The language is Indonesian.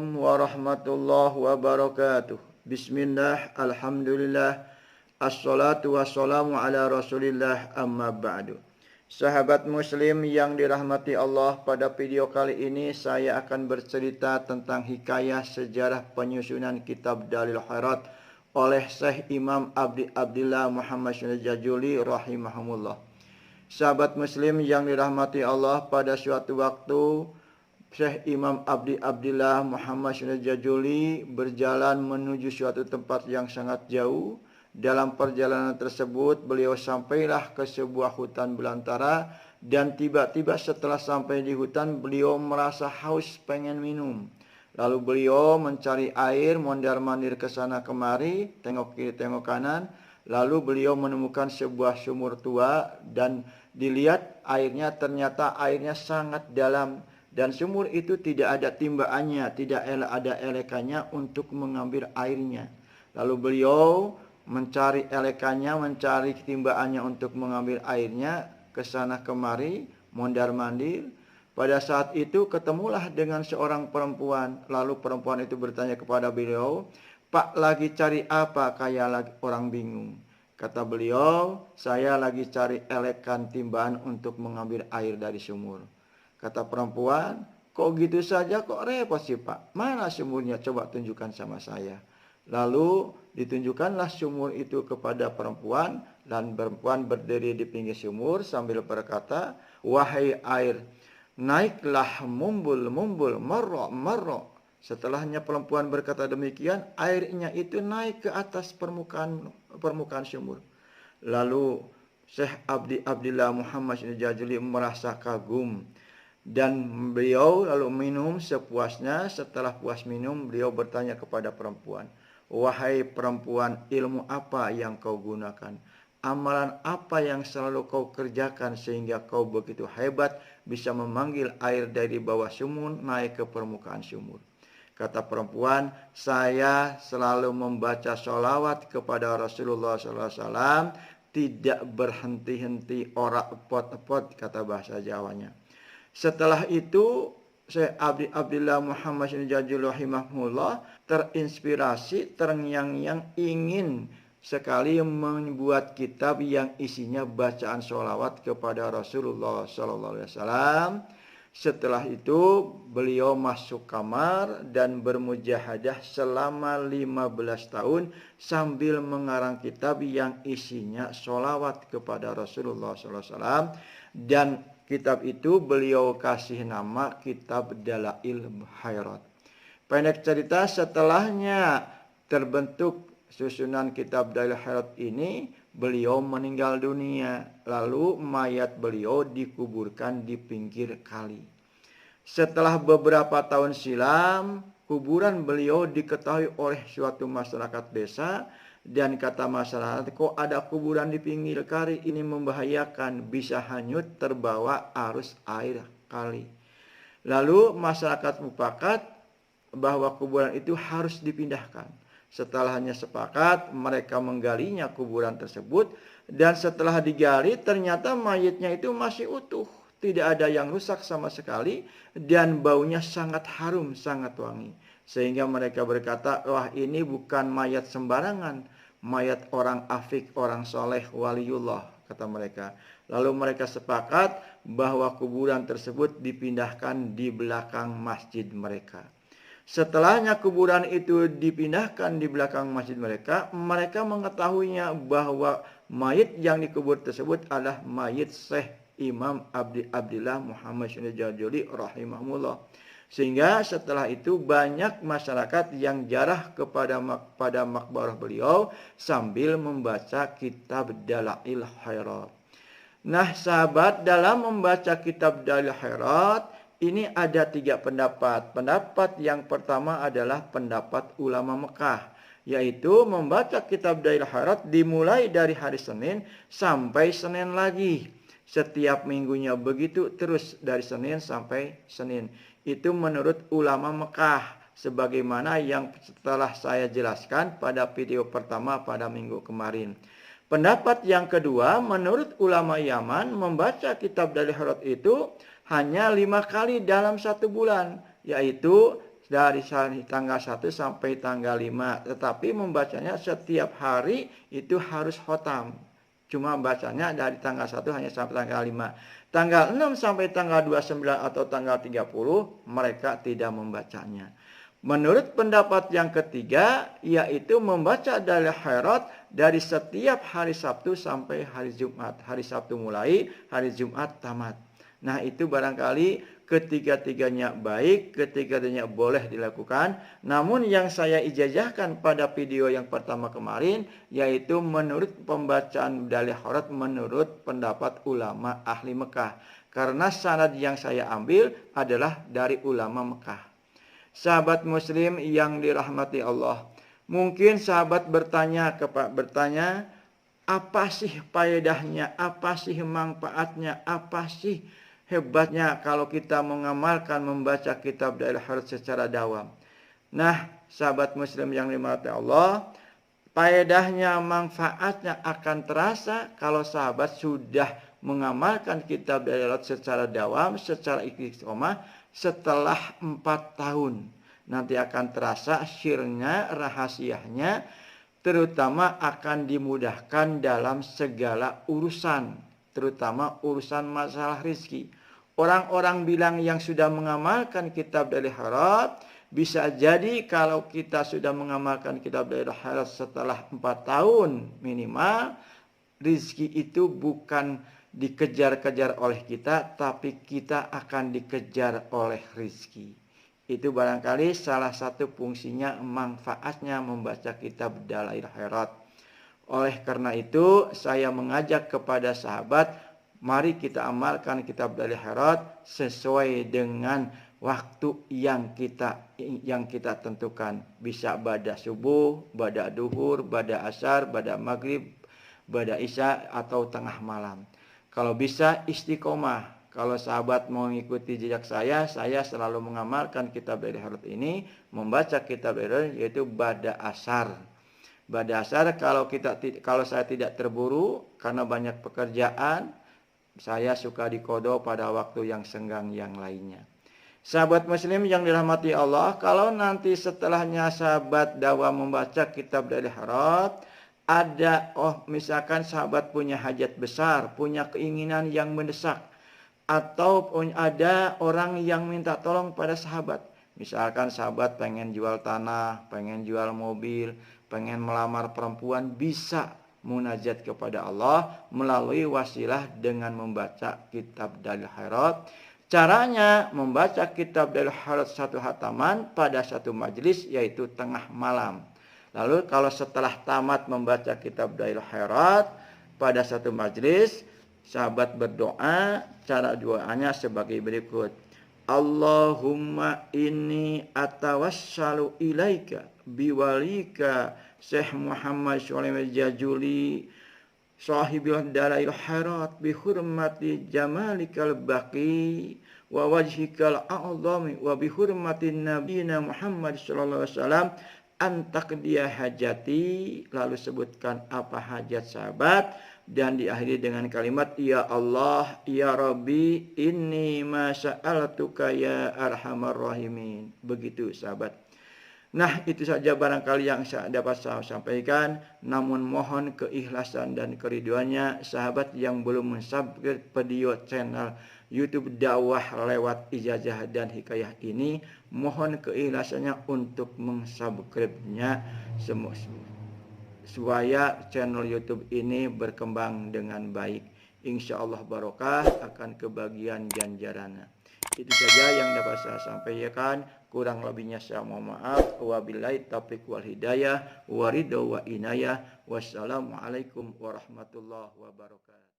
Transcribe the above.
Assalamualaikum warahmatullahi wabarakatuh. Bismillah, alhamdulillah, assalatu wassalamu ala rasulillah, amma ba'du. Sahabat muslim yang dirahmati Allah, pada video kali ini saya akan bercerita tentang hikayah sejarah penyusunan kitab Dalil Khairat oleh Syekh Imam Abdillah Muhammad Jajuli rahimahumullah. Sahabat muslim yang dirahmati Allah, pada suatu waktu Syekh Imam Abdillah Muhammad Jajuli berjalan menuju suatu tempat yang sangat jauh. Dalam perjalanan tersebut beliau sampailah ke sebuah hutan belantara, dan tiba-tiba setelah sampai di hutan beliau merasa haus, pengen minum. Lalu beliau mencari air, mondar-mandir ke sana kemari, tengok kiri tengok kanan. Lalu beliau menemukan sebuah sumur tua dan dilihat airnya, ternyata airnya sangat dalam. Dan sumur itu tidak ada timbaannya, tidak ada elekannya untuk mengambil airnya. Lalu beliau mencari elekannya, mencari timbaannya untuk mengambil airnya, ke sana kemari, mondar-mandir. Pada saat itu ketemulah dengan seorang perempuan. Lalu perempuan itu bertanya kepada beliau, "Pak, lagi cari apa? Kayak lagi orang bingung." Kata beliau, "Saya lagi cari elekan timbaan untuk mengambil air dari sumur." Kata perempuan, "Kok gitu saja, kok repot sih Pak? Mana sumurnya? Coba tunjukkan sama saya." Lalu ditunjukkanlah sumur itu kepada perempuan, dan perempuan berdiri di pinggir sumur sambil berkata, "Wahai air, naiklah mumbul-mumbul, marro-marro." Setelahnya perempuan berkata demikian, airnya itu naik ke atas permukaan sumur. Lalu Syekh Abdillah Muhammad Jajuli merasa kagum, dan beliau lalu minum sepuasnya. Setelah puas minum, beliau bertanya kepada perempuan, "Wahai perempuan, ilmu apa yang kau gunakan? Amalan apa yang selalu kau kerjakan sehingga kau begitu hebat bisa memanggil air dari bawah sumur naik ke permukaan sumur?" Kata perempuan, "Saya selalu membaca sholawat kepada Rasulullah SAW, tidak berhenti-henti, ora epot-epot," kata bahasa Jawanya. Setelah itu Syekh Abdillah Muhammad Jajuli rahimahullah terinspirasi, terngiang-ngiang ingin sekali membuat kitab yang isinya bacaan sholawat kepada Rasulullah SAW. Setelah itu beliau masuk kamar dan bermujahadah selama 15 tahun sambil mengarang kitab yang isinya sholawat kepada Rasulullah SAW. Dan kitab itu beliau kasih nama Kitab Dalail Khairat. Pendek cerita, setelahnya terbentuk susunan Kitab Dalail Khairat ini, beliau meninggal dunia. Lalu mayat beliau dikuburkan di pinggir kali. Setelah beberapa tahun silam, kuburan beliau diketahui oleh suatu masyarakat desa. Dan kata masyarakat, "Kok ada kuburan di pinggir kali? Ini membahayakan, bisa hanyut terbawa arus air kali." Lalu masyarakat mufakat bahwa kuburan itu harus dipindahkan. Setelahnya sepakat, mereka menggalinya kuburan tersebut. Dan setelah digali, ternyata mayatnya itu masih utuh, tidak ada yang rusak sama sekali, dan baunya sangat harum, sangat wangi. Sehingga mereka berkata, "Wah, ini bukan mayat sembarangan, mayat orang afik, orang soleh, waliullah," kata mereka. Lalu mereka sepakat bahwa kuburan tersebut dipindahkan di belakang masjid mereka. Setelahnya kuburan itu dipindahkan di belakang masjid mereka, mereka mengetahuinya bahwa mayat yang dikubur tersebut adalah mayat Syekh Imam Abdillah Muhammad Jajuli rahimahullah. Sehingga setelah itu banyak masyarakat yang jarah pada makbarah beliau sambil membaca kitab Dalail Khairat. Nah sahabat, dalam membaca kitab Dalail Khairat ini ada 3 pendapat. Pendapat yang pertama adalah pendapat ulama Mekah, yaitu membaca kitab Dalail Khairat dimulai dari hari Senin sampai Senin lagi. Setiap minggunya begitu, terus dari Senin sampai Senin. Itu menurut ulama Mekah, sebagaimana yang setelah saya jelaskan pada video pertama pada minggu kemarin. Pendapat yang kedua, menurut ulama Yaman, membaca kitab Dalail Khairat itu hanya 5 kali dalam 1 bulan, yaitu dari tanggal 1 sampai tanggal 5. Tetapi membacanya setiap hari itu harus khotam. Cuma bacanya dari tanggal 1 hanya sampai tanggal 5. Tanggal 6 sampai tanggal 29 atau tanggal 30 mereka tidak membacanya. Menurut pendapat yang ketiga, yaitu membaca dalil khairat dari setiap hari Sabtu sampai hari Jumat. Hari Sabtu mulai, hari Jumat tamat. Nah, itu barangkali ketiga-tiganya baik, ketiga-tiganya boleh dilakukan. Namun yang saya ijazahkan pada video yang pertama kemarin, yaitu menurut pembacaan dalil khairat menurut pendapat ulama ahli Mekah. Karena sanad yang saya ambil adalah dari ulama Mekah. Sahabat muslim yang dirahmati Allah, mungkin sahabat bertanya, apa sih faedahnya, apa sih manfaatnya, apa sih hebatnya kalau kita mengamalkan membaca kitab dalil khairat secara dawam. Nah, sahabat muslim yang dirahmati Allah, faedahnya, manfaatnya akan terasa kalau sahabat sudah mengamalkan kitab dalil khairat secara dawam, secara istiqomah setelah 4 tahun. Nanti akan terasa sirnya, rahasianya, terutama akan dimudahkan dalam segala urusan, terutama urusan masalah rezeki. Orang-orang bilang yang sudah mengamalkan kitab dalil khairat, bisa jadi kalau kita sudah mengamalkan kitab dalil khairat setelah 4 tahun minimal, rezeki itu bukan dikejar-kejar oleh kita, tapi kita akan dikejar oleh rezeki. Itu barangkali salah satu fungsinya, manfaatnya membaca kitab dalil khairat. Oleh karena itu, saya mengajak kepada sahabat, mari kita amalkan kitab dalil khairat sesuai dengan waktu yang kita tentukan. Bisa pada subuh, pada duhur, pada asar, pada maghrib, pada isya, atau tengah malam. Kalau bisa istiqomah. Kalau sahabat mau mengikuti jejak saya selalu mengamalkan kitab dalil khairat ini, membaca kitab dalil yaitu pada asar. Pada asar kalau saya tidak terburu karena banyak pekerjaan, saya suka diqodho pada waktu yang senggang yang lainnya. Sahabat muslim yang dirahmati Allah, kalau nanti setelahnya sahabat dawam membaca kitab dalil khairat, misalkan sahabat punya hajat besar, punya keinginan yang mendesak, atau ada orang yang minta tolong pada sahabat. Misalkan sahabat pengen jual tanah, pengen jual mobil, pengen melamar perempuan, bisa munajat kepada Allah melalui wasilah dengan membaca kitab dalil khairat. Caranya membaca kitab dalil khairat satu hataman pada satu majelis, yaitu tengah malam. Lalu kalau setelah tamat membaca kitab dalil khairat pada satu majelis, sahabat berdoa. Cara doanya sebagai berikut. Allahumma inni atawassalu ilaika biwalika Syekh Muhammad Shalih Jajuli sahibil dalil khairat bi hurmati jamalikal baqi wa wajhikal a'zami wa bi hurmati nabiyina Muhammad sallallahu alaihi wasallam antak dia hajati. Lalu sebutkan apa hajat sahabat dan diakhiri dengan kalimat ya Allah ya Rabbi inni ma sa'altuka ya arhamar rahimin. Begitu sahabat. Nah, itu saja barangkali yang dapat saya sampaikan. Namun mohon keikhlasan dan keriduannya sahabat yang belum mensubscribe video channel YouTube dakwah lewat ijazah dan hikayah ini, mohon keikhlasannya untuk mensubscribe-nya supaya channel YouTube ini berkembang dengan baik. Insya Allah barokah akan kebagian ganjarannya. Itu saja yang dapat saya sampaikan. Kurang lebihnya saya mohon maaf. Wabillahi taufiq wal hidayah. Waridho wa inayah. Wassalamualaikum warahmatullahi wabarakatuh.